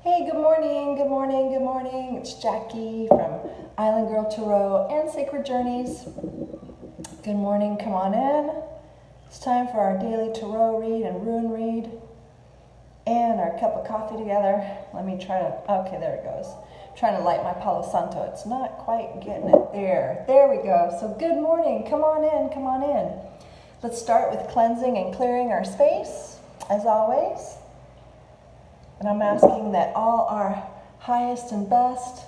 Hey, good morning, good morning, good morning. It's Jackie from Island Girl Tarot and Sacred Journeys. Good morning, come on in. It's time for our daily tarot read and rune read and our cup of coffee together. Let me try to, okay, there it goes. I'm trying to light my Palo Santo. It's not quite getting it there. There we go. So good morning, come on in, come on in. Let's start with cleansing and clearing our space, as always. And I'm asking that all our highest and best,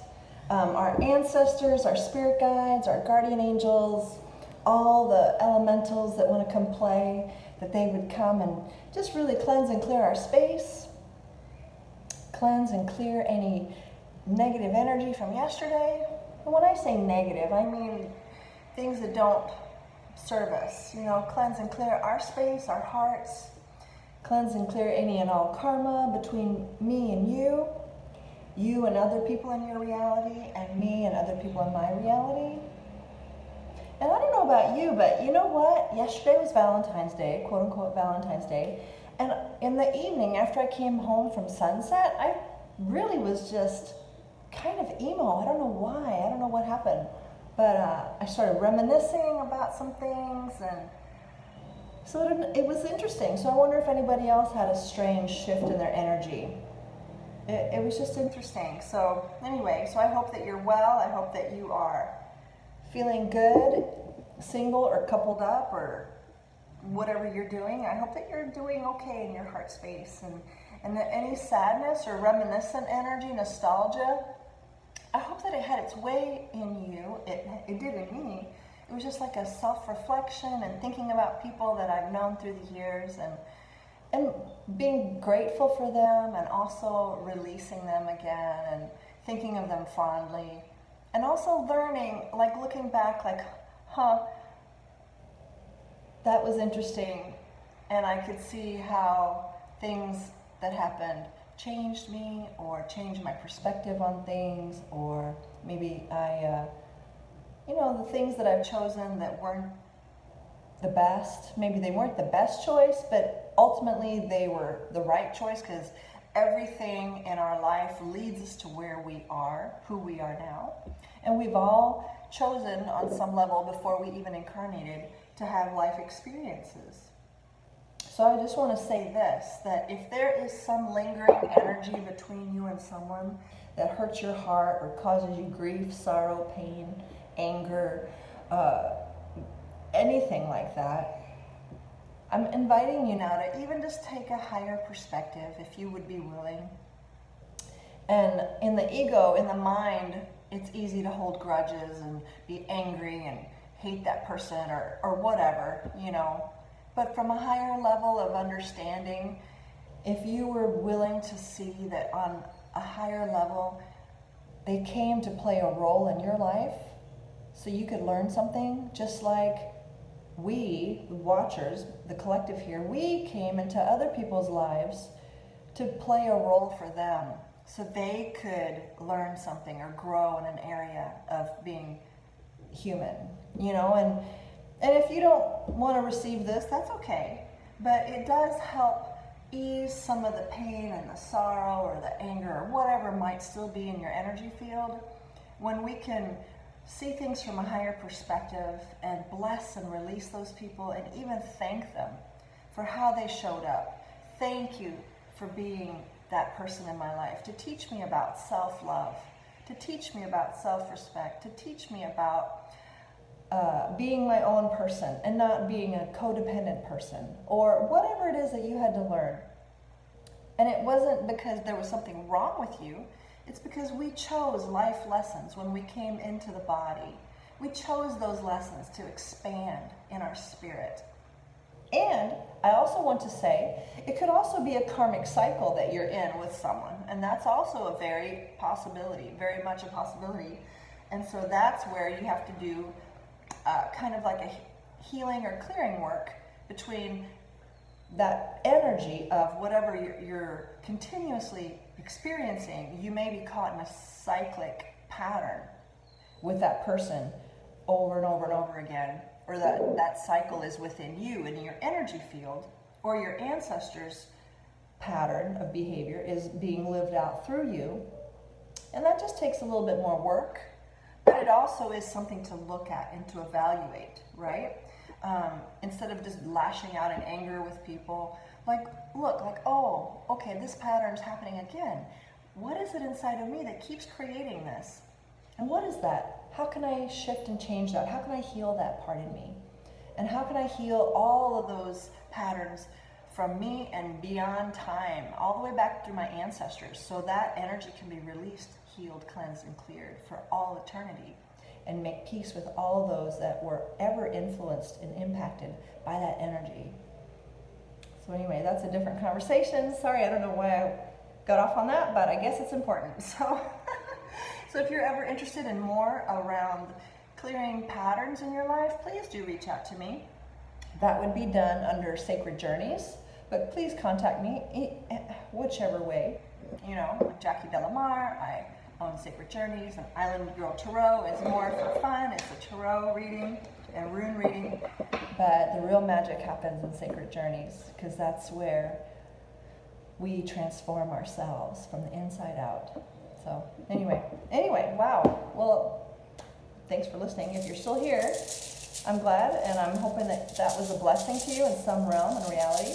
our ancestors, our spirit guides, our guardian angels, all the elementals that want to come play, that they would come and just really cleanse and clear our space. Cleanse and clear any negative energy from yesterday. And when I say negative, I mean things that don't serve us. You know, cleanse and clear our space, our hearts. Cleanse and clear any and all karma between me and you and other people in your reality, and me and other people in my reality. And I don't know about you, but you know what? Yesterday was Valentine's Day, quote unquote Valentine's Day. And in the evening, after I came home from sunset, I really was just kind of emo. I don't know why. I don't know what happened. But I started reminiscing about some things, and so it was interesting. So I wonder if anybody else had a strange shift in their energy. It was just interesting. So anyway, so I hope that you're well. I hope that you are feeling good, single or coupled up or whatever you're doing. I hope that you're doing okay in your heart space. And that any sadness or reminiscent energy, nostalgia, I hope that it had its way in you. It did in me. It was just like a self-reflection and thinking about people that I've known through the years and being grateful for them, and also releasing them again and thinking of them fondly. And also learning, like looking back, like, that was interesting. And I could see how things that happened changed me or changed my perspective on things, or maybe the things that I've chosen that weren't the best, maybe they weren't the best choice, but ultimately they were the right choice, because everything in our life leads us to where we are, who we are now. And we've all chosen on some level before we even incarnated to have life experiences. So I just want to say this, that if there is some lingering energy between you and someone that hurts your heart or causes you grief, sorrow, pain, anger, anything like that, I'm inviting you now to even just take a higher perspective, if you would be willing. And in the ego, in the mind, it's easy to hold grudges and be angry and hate that person or whatever, But from a higher level of understanding, if you were willing to see that on a higher level, they came to play a role in your life so you could learn something, just like we, the watchers, the collective here, we came into other people's lives to play a role for them so they could learn something or grow in an area of being human, and if you don't want to receive this, that's okay, but it does help ease some of the pain and the sorrow or the anger or whatever might still be in your energy field when we can see things from a higher perspective and bless and release those people and even thank them for how they showed up. Thank you for being that person in my life, to teach me about self-love, to teach me about self-respect, to teach me about being my own person and not being a codependent person, or whatever it is that you had to learn. And it wasn't because there was something wrong with you. It's because we chose life lessons when we came into the body. We chose those lessons to expand in our spirit. And I also want to say, it could also be a karmic cycle that you're in with someone. And that's also a very much a possibility. And so that's where you have to do kind of like a healing or clearing work between that energy of whatever you're continuously experiencing. You may be caught in a cyclic pattern with that person over and over and over again, or that cycle is within you in your energy field, or your ancestors pattern of behavior is being lived out through you. And that just takes a little bit more work, but it also is something to look at and to evaluate, right? Instead of just lashing out in anger with people, like, look, like, oh, okay, this pattern's happening again. What is it inside of me that keeps creating this? And what is that? How can I shift and change that? How can I heal that part in me? And how can I heal all of those patterns from me and beyond time, all the way back through my ancestors, so that energy can be released, healed, cleansed, and cleared for all eternity, and make peace with all those that were ever influenced and impacted by that energy. So anyway, that's a different conversation. Sorry, I don't know why I got off on that, but I guess it's important. So, so if you're ever interested in more around clearing patterns in your life, please do reach out to me. That would be done under Sacred Journeys, but please contact me whichever way. You know, I'm Jackie Delamar, I own Sacred Journeys, and Island Girl Tarot is more for fun. It's a tarot reading and rune reading, but the real magic happens in Sacred Journeys, because that's where we transform ourselves from the inside out. So anyway, wow. Well, thanks for listening. If you're still here, I'm glad, and I'm hoping that that was a blessing to you in some realm and reality.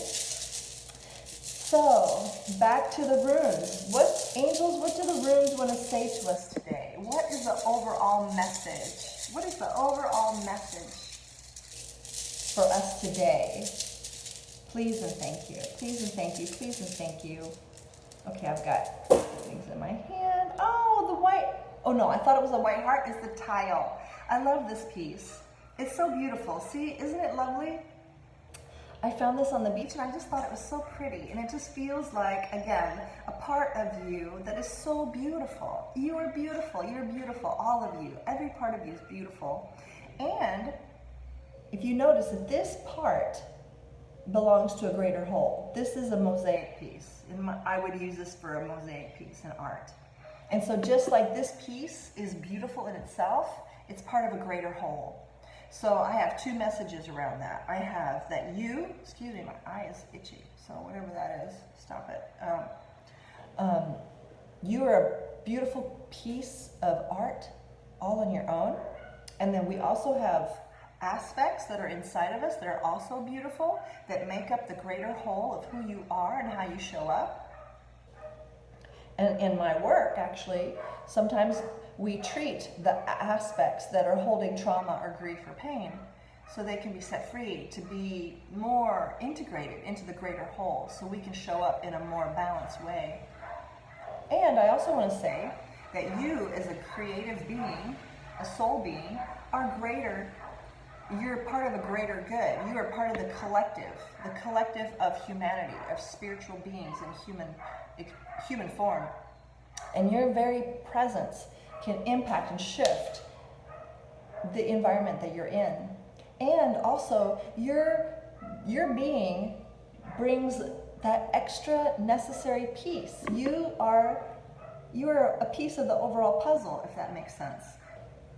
So, back to the runes. Angels, what do the runes want to say to us today? What is the overall message? What is the overall message for us today? Please and thank you. Please and thank you. Please and thank you. Okay, I've got things in my hand. Oh, the white. Oh no, I thought it was a white heart. It's the tile. I love this piece. It's so beautiful. See, isn't it lovely? I found this on the beach and I just thought it was so pretty, and it just feels like, again, a part of you that is so beautiful. You are beautiful. You're beautiful. All of you. Every part of you is beautiful. And if you notice that this part belongs to a greater whole. This is a mosaic piece. I would use this for a mosaic piece in art. And so just like this piece is beautiful in itself, it's part of a greater whole. So I have two messages around that. I have that excuse me, my eye is itchy, so whatever that is, stop it. You are a beautiful piece of art all on your own. And then we also have aspects that are inside of us that are also beautiful, that make up the greater whole of who you are and how you show up. And in my work, actually, sometimes we treat the aspects that are holding trauma or grief or pain so they can be set free to be more integrated into the greater whole, so we can show up in a more balanced way. And I also want to say that you, as a creative being, a soul being, are greater. You're part of a greater good. You are part of the collective of humanity, of spiritual beings in human form. And your very presence can impact and shift the environment that you're in. And also, your being brings that extra necessary piece. You are a piece of the overall puzzle, if that makes sense.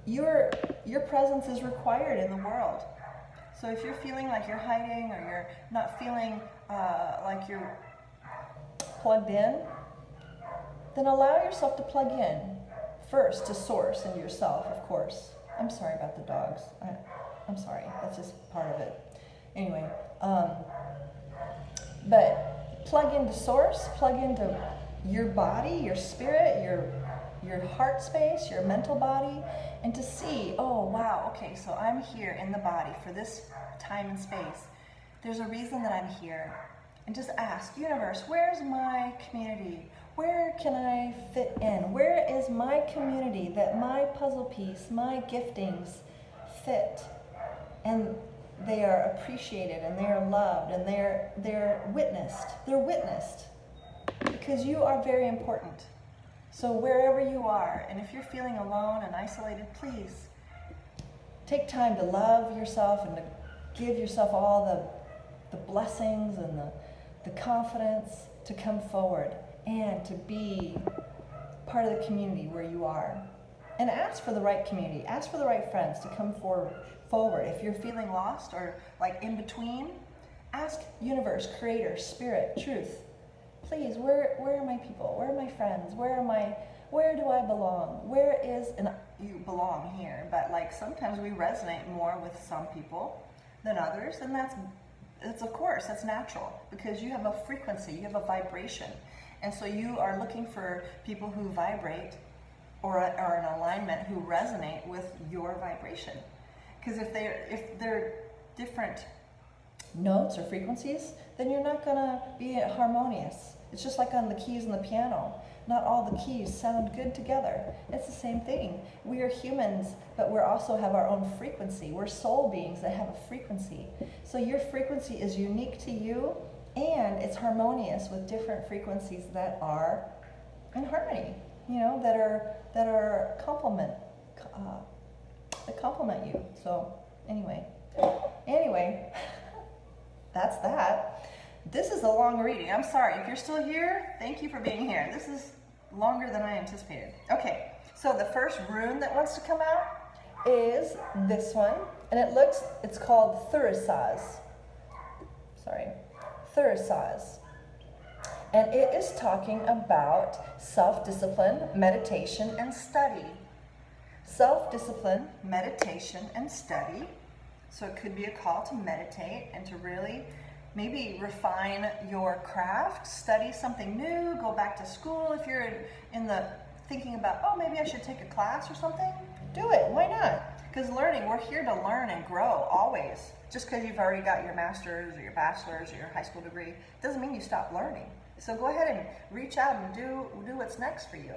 Your presence is required in the world. So if you're feeling like you're hiding, or you're not feeling like you're plugged in, then allow yourself to plug in first to source and yourself, of course. I'm sorry about the dogs. I'm sorry. That's just part of it. Anyway, but plug into source, plug into your body, your spirit, your heart space, your mental body, and to see, oh wow, okay, so I'm here in the body for this time and space. There's a reason that I'm here. And just ask, universe, where's my community? Where can I fit in? Where is my community that my puzzle piece, my giftings fit? And they are appreciated, and they are loved, and they're witnessed. They're witnessed because you are very important. So wherever you are, and if you're feeling alone and isolated, please take time to love yourself and to give yourself all the blessings and the confidence to come forward and to be part of the community where you are. And ask for the right community. Ask for the right friends to come forward. If you're feeling lost or like in between, ask universe, creator, spirit, truth, Please, where are my people? Where are my friends? Where do I belong? Where is, and you belong here, but like sometimes we resonate more with some people than others, and that's of course, that's natural, because you have a frequency, you have a vibration, and so you are looking for people who vibrate or are in alignment, who resonate with your vibration. Because if they're different notes or frequencies, then you're not gonna be harmonious. It's just like on the keys in the piano. Not all the keys sound good together. It's the same thing. We are humans, but we also have our own frequency. We're soul beings that have a frequency. So your frequency is unique to you, and it's harmonious with different frequencies that are in harmony. You know, that are that complement you. So anyway, that's that. This is a long reading. I'm sorry. If you're still here, thank you for being here. This is longer than I anticipated. Okay, so the first rune that wants to come out is this one, and it's called Thurisaz. Thurisaz. And it is talking about self-discipline, meditation, and study. Self-discipline, meditation, and study. So it could be a call to meditate and to really maybe refine your craft, study something new, go back to school. If you're in the thinking about, oh, maybe I should take a class or something, do it. Why not? Because learning, we're here to learn and grow always. Just because you've already got your master's or your bachelor's or your high school degree doesn't mean you stop learning. So go ahead and reach out and do what's next for you.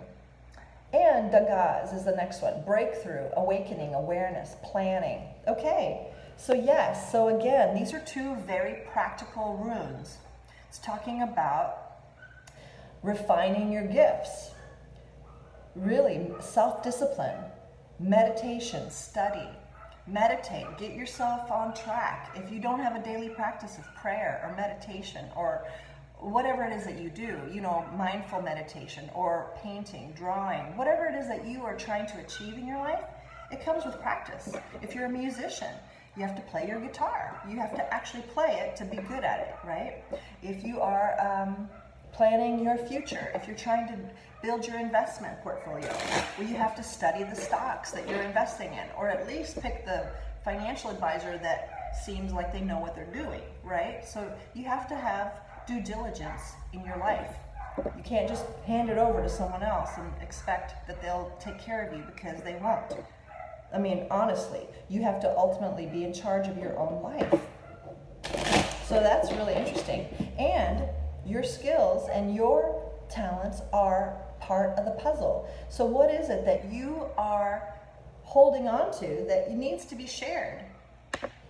And Dagaz is the next one. Breakthrough, awakening, awareness, planning. Okay, so yes, so again, these are two very practical runes. It's talking about refining your gifts, really self-discipline, meditation, study. Meditate, get yourself on track. If you don't have a daily practice of prayer or meditation or whatever it is that you do, you know, mindful meditation or painting, drawing, whatever it is that you are trying to achieve in your life, it comes with practice. If you're a musician, you have to play your guitar. You have to actually play it to be good at it, right? If you are planning your future, if you're trying to build your investment portfolio, well, you have to study the stocks that you're investing in, or at least pick the financial advisor that seems like they know what they're doing, right? So you have to have due diligence in your life. You can't just hand it over to someone else and expect that they'll take care of you, because they won't. I mean, honestly, you have to ultimately be in charge of your own life. So that's really interesting. And your skills and your talents are part of the puzzle. So what is it that you are holding on to that needs to be shared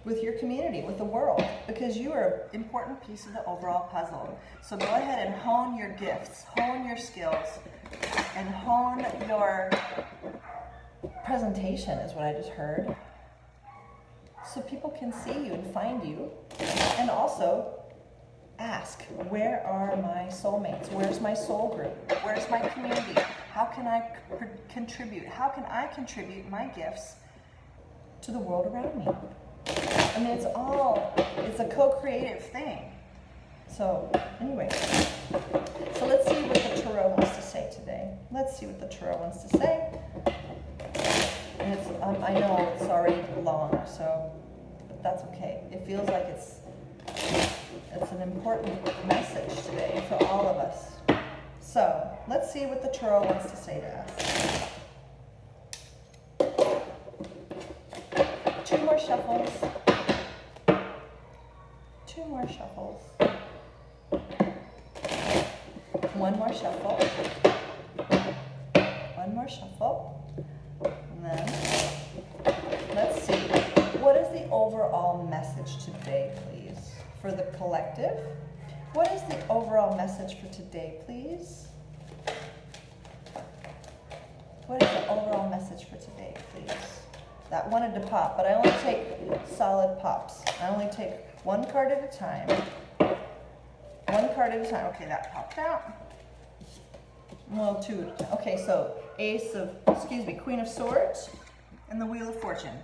with your community, with the world? Because you are an important piece of the overall puzzle. So go ahead and hone your gifts, hone your skills, and hone your presentation is what I just heard. So people can see you and find you, and also ask, where are my soulmates? Where's my soul group? Where's my community? How can I contribute? How can I contribute my gifts to the world around me? I mean, it's a co-creative thing. So anyway, so let's see what the Tarot wants to say today. Let's see what the Tarot wants to say. And it's, I know it's already long, so but that's okay. It feels like it's an important message today for all of us. So let's see what the Tarot wants to say to us. Two more shuffles. Two more shuffles. One more shuffle. One more shuffle. And then let's see. What is the overall message today, please? For the collective, what is the overall message for today, please? What is the overall message for today, please? That wanted to pop, but I only take solid pops. I only take one card at a time. One card at a time. Okay, that popped out. Well, two at a time. Okay, so Queen of Swords and the Wheel of Fortune.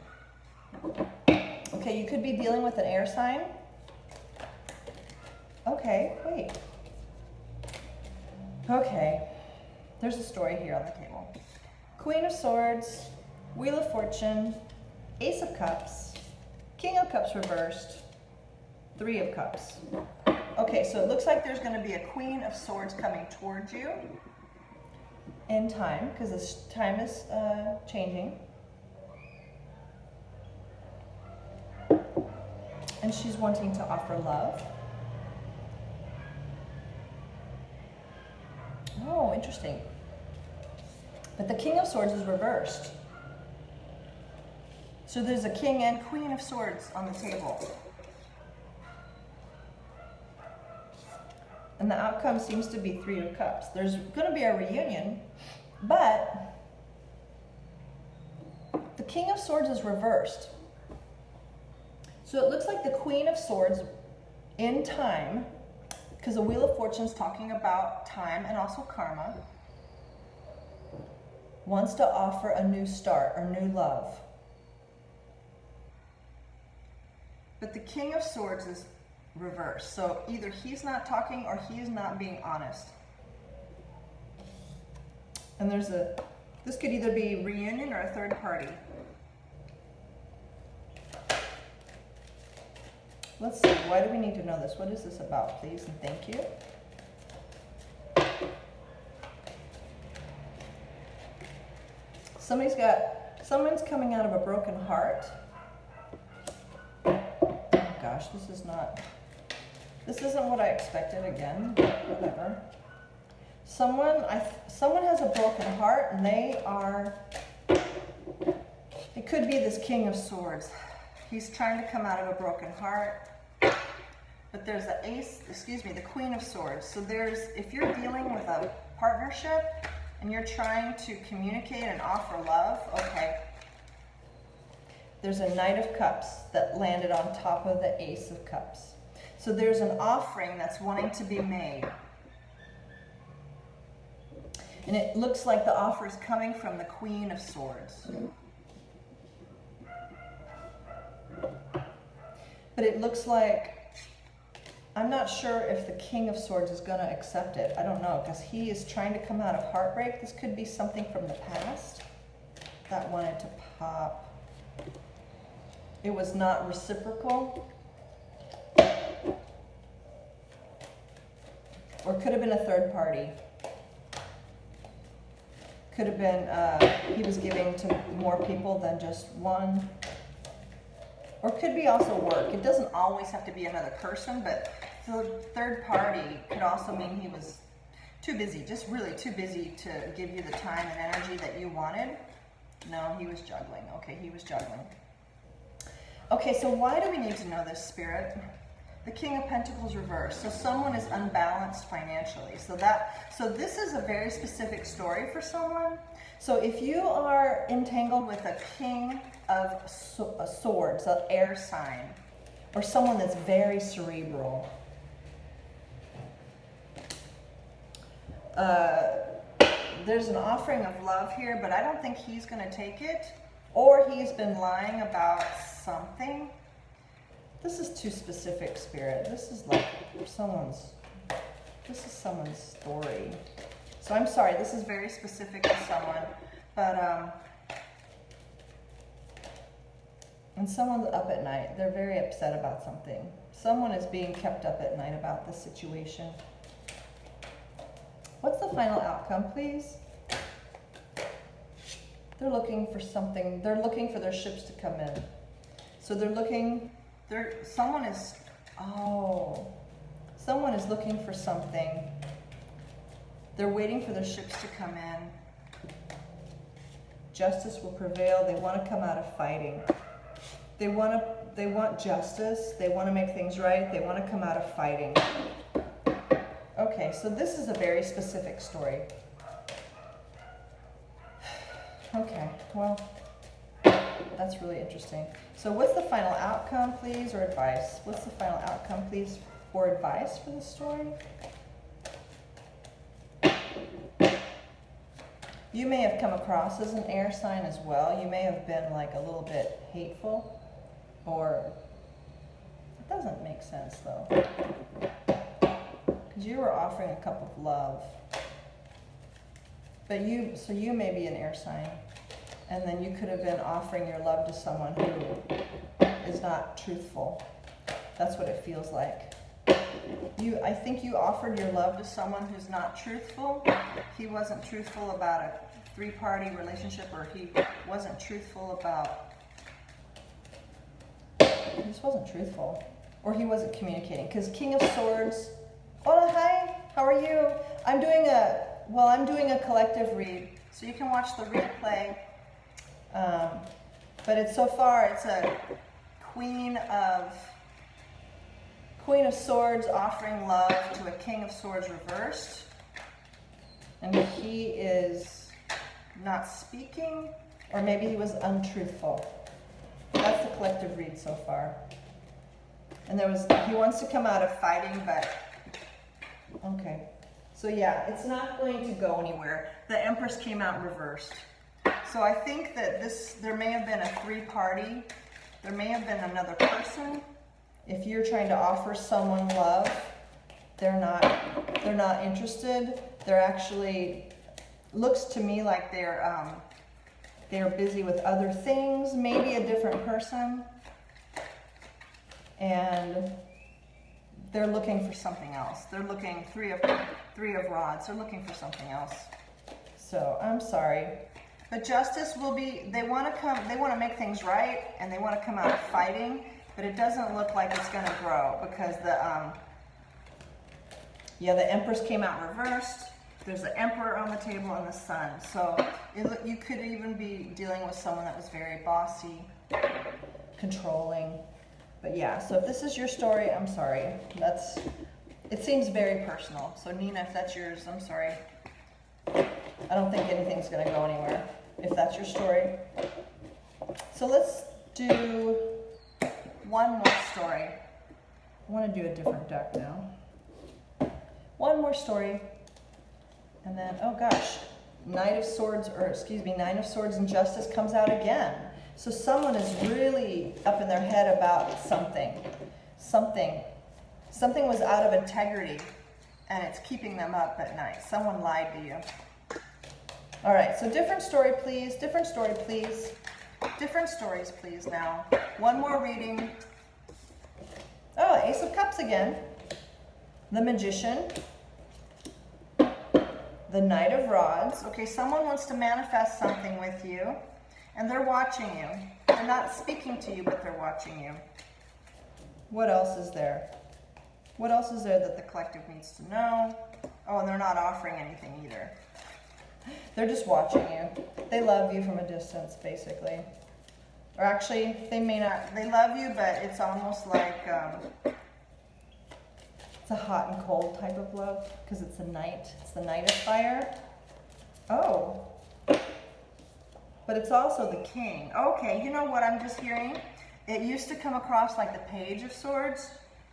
Okay, you could be dealing with an air sign. Okay, wait. Okay, there's a story here on the table. Queen of Swords, Wheel of Fortune, Ace of Cups, King of Cups reversed, Three of Cups. Okay, so it looks like there's going to be a Queen of Swords coming towards you in time, because this time is changing. And she's wanting to offer love. Oh, interesting. But the King of Swords is reversed. So there's a King and Queen of Swords on the table. And the outcome seems to be Three of Cups. There's going to be a reunion, but the King of Swords is reversed. So it looks like the Queen of Swords in time, because the Wheel of Fortune is talking about time and also karma, wants to offer a new start or new love. But the King of Swords is reversed. So either he's not talking or he is not being honest. And this could either be reunion or a third party. Let's see, why do we need to know this? What is this about, please, and thank you. Someone's coming out of a broken heart. Oh gosh, this isn't what I expected again, but whatever. Someone has a broken heart, and it could be this King of Swords. He's trying to come out of a broken heart. But there's the Queen of Swords. So if you're dealing with a partnership and you're trying to communicate and offer love, okay. There's a Knight of Cups that landed on top of the Ace of Cups. So there's an offering that's wanting to be made. And it looks like the offer is coming from the Queen of Swords. But it looks like, I'm not sure if the King of Swords is going to accept it. I don't know, because he is trying to come out of heartbreak. This could be something from the past that wanted to pop. It was not reciprocal. Or could have been a third party. Could have been he was giving to more people than just one. Or could be also work. It doesn't always have to be another person, but the third party could also mean he was too busy, just really too busy to give you the time and energy that you wanted. No, he was juggling. Okay, he was juggling. Okay, so why do we need to know this, Spirit? The King of Pentacles reversed. So someone is unbalanced financially. So this is a very specific story for someone. So if you are entangled with a King of Swords, an air sign, or someone that's very cerebral, there's an offering of love here, but I don't think he's going to take it, or he's been lying about something. This is too specific, Spirit. This is someone's story. So I'm sorry, this is very specific to someone, but and someone's up at night. They're very upset about something. Someone is being kept up at night about this situation. What's the final outcome, please? They're looking for something. They're looking for their ships to come in. So someone is looking for something. They're waiting for their ships to come in. Justice will prevail. They want to come out of fighting. They want justice. They want to make things right. They want to come out of fighting. Okay, so this is a very specific story. Okay, well, that's really interesting. So what's the final outcome, please, or advice? What's the final outcome, please, or advice for this story? You may have come across as an air sign as well. You may have been like a little bit hateful, or it doesn't make sense though, because you were offering a cup of love. But so you may be an air sign. And then you could have been offering your love to someone who is not truthful. That's what it feels like. I think you offered your love to someone who's not truthful. He wasn't truthful about a three-party relationship, or he wasn't truthful about... He just wasn't truthful. Or he wasn't communicating. Because King of Swords... Oh, hi. How are you? I'm doing a collective read. So you can watch the replay. But it's so far, it's a Queen of Swords offering love to a King of Swords reversed. And he is not speaking, or maybe he was untruthful. That's the collective read so far. And he wants to come out of fighting, but, okay. So yeah, it's not going to go anywhere. The Empress came out reversed. So I think that there may have been a three-party. There may have been another person. If you're trying to offer someone love, they're not interested. They're actually, looks to me like they're busy with other things, maybe a different person. And they're looking for something else. They're looking, three of rods, they're looking for something else. So I'm sorry. But justice will be, they want to make things right, and they want to come out fighting, but it doesn't look like it's going to grow, because the Empress came out reversed. There's the Emperor on the table and the Sun. So you could even be dealing with someone that was very bossy, controlling. But yeah, so if this is your story, I'm sorry. It seems very personal. So Nina, if that's yours, I'm sorry. I don't think anything's going to go anywhere if that's your story. So let's do one more story. I want to do a different deck now. One more story. And then, oh gosh, Nine of Swords and Justice comes out again. So someone is really up in their head about something. Something was out of integrity, and it's keeping them up at night. Someone lied to you. All right, so different story, please. Different story, please. Different stories, please, now. One more reading. Oh, Ace of Cups again. The Magician. The Knight of Rods. Okay, someone wants to manifest something with you, and they're watching you. They're not speaking to you, but they're watching you. What else is there? What else is there that the collective needs to know? Oh, and they're not offering anything either. They're just watching you. They love you from a distance, basically. Or actually, they may not. They love you, but it's almost like it's a hot and cold type of love, because it's a knight. It's the Knight of Fire. Oh. But it's also the King. Okay, you know what I'm just hearing? It used to come across like the Page of Swords,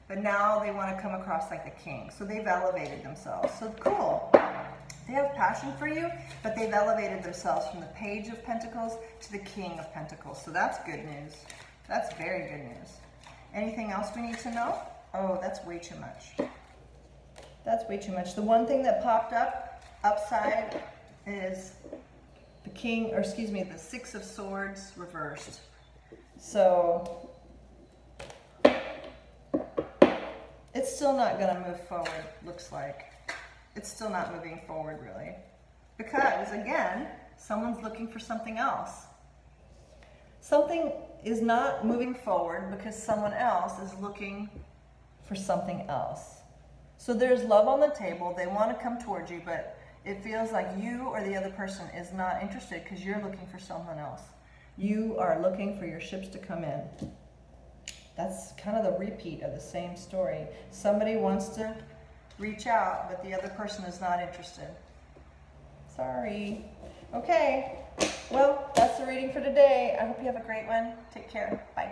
but now they want to come across like the King. So they've elevated themselves. So cool. They have passion for you, but they've elevated themselves from the Page of Pentacles to the King of Pentacles. So that's good news. That's very good news. Anything else we need to know? Oh, that's way too much. That's way too much. The one thing that popped up upside is the Six of Swords reversed. So it's still not going to move forward, looks like. It's still not moving forward, really. Because, again, someone's looking for something else. Something is not moving forward because someone else is looking for something else. So there's love on the table. They want to come towards you, but it feels like you or the other person is not interested because you're looking for someone else. You are looking for your ships to come in. That's kind of the repeat of the same story. Somebody wants to reach out, but the other person is not interested. Sorry. Okay. Well, that's the reading for today. I hope you have a great one. Take care. Bye.